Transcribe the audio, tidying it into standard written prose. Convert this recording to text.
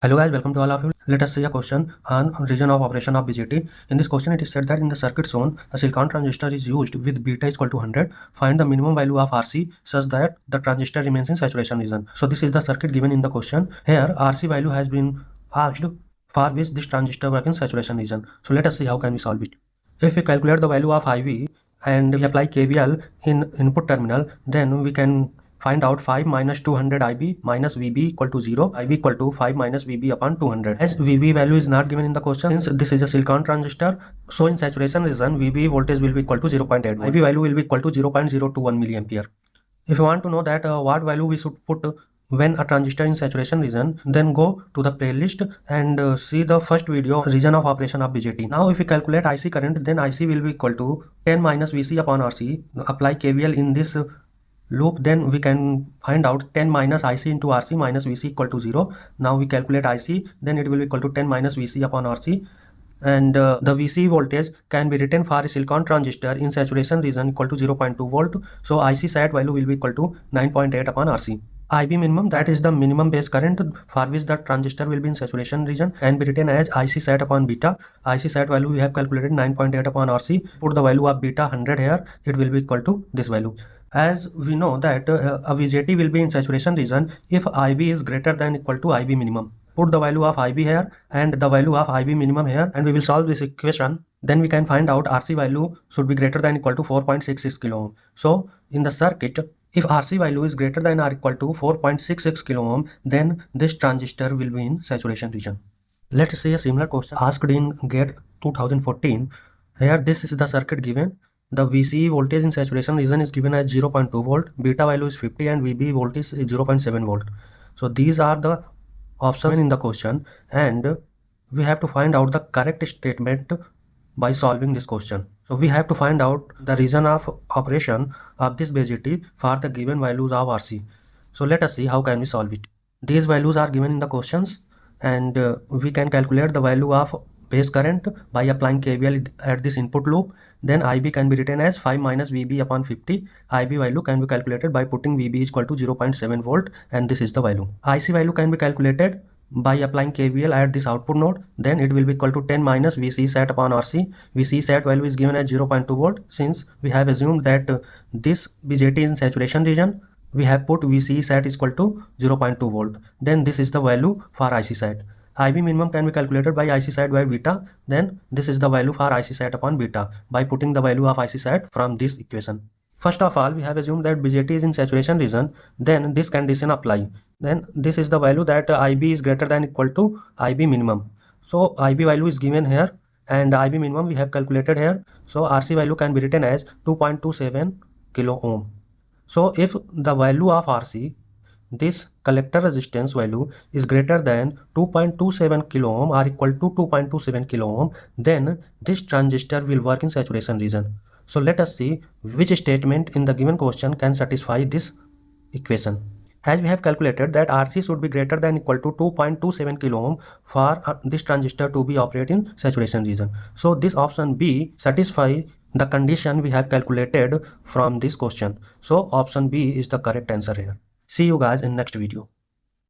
Hello guys, welcome to all of you. Let us see a question on region of operation of BJT. In this question, it is said that in the circuit shown, a silicon transistor is used with beta is equal to 100. Find the minimum value of RC such that the transistor remains in saturation region. So this is the circuit given in the question. Here, RC value has been asked for which this transistor works in saturation region. So let us see how can we solve it. If we calculate the value of IV and we apply KVL in input terminal, then we can find out 5 minus 200 IB minus VB equal to 0. IB equal to 5 minus VB upon 200. As VB value is not given in the question, since this is a silicon transistor, so in saturation region, VB voltage will be equal to 0.8. IB value will be equal to 0.021 milliampere. If you want to know that what value we should put when a transistor in saturation region, then go to the playlist and see the first video, region of operation of BJT. Now if we calculate IC current, then IC will be equal to 10 minus VC upon RC. Apply KVL in this loop, then we can find out 10 minus IC into RC minus VC equal to 0. Now we calculate IC, then it will be equal to 10 minus VC upon RC, and the VC voltage can be written for a silicon transistor in saturation region equal to 0.2 volt. So IC sat value will be equal to 9.8 upon RC. IB minimum, that is the minimum base current for which the transistor will be in saturation region, can be written as IC sat upon beta. IC sat value we have calculated 9.8 upon RC. Put the value of beta 100 here, it will be equal to this value. As we know that a VJT will be in saturation region if IB is greater than equal to IB minimum. Put the value of IB here and the value of IB minimum here, and we will solve this equation. Then we can find out RC value should be greater than equal to 4.66 kilo ohm. So in the circuit, if RC value is greater than or equal to 4.66 kilo ohm, then this transistor will be in saturation region. Let's see a similar question asked in GATE 2014. Here this is the circuit given. The VCE voltage in saturation region is given as 0.2 volt, beta value is 50 and VB voltage is 0.7 volt. So these are the options in the question, and we have to find out the correct statement by solving this question. So we have to find out the region of operation of this BJT for the given values of RC. So let us see how can we solve it. These values are given in the questions, and we can calculate the value of base current by applying KVL at this input loop. Then IB can be written as 5 minus VB upon 50. IB value can be calculated by putting VB is equal to 0.7 volt, and this is the value. IC value can be calculated by applying KVL at this output node. Then it will be equal to 10 minus VC sat upon RC. VC sat value is given as 0.2 volt. Since we have assumed that this BJT is in saturation region, we have put VC sat is equal to 0.2 volt. Then this is the value for IC sat. IB minimum can be calculated by IC sat by beta. Then this is the value for IC sat upon beta by putting the value of IC sat from this equation. First of all, we have assumed that BJT is in saturation region. Then this condition apply. Then this is the value that IB is greater than equal to IB minimum. So IB value is given here and IB minimum we have calculated here. So RC value can be written as 2.27 kilo ohm. So if the value of RC, this collector resistance value, is greater than 2.27 kilo ohm or equal to 2.27 kilo ohm, then this transistor will work in saturation region. So let us see which statement in the given question can satisfy this equation. As we have calculated that RC should be greater than equal to 2.27 kilo ohm for this transistor to be operate in saturation region. So this option B satisfy the condition we have calculated from this question. So option B is the correct answer here. See you guys in next video.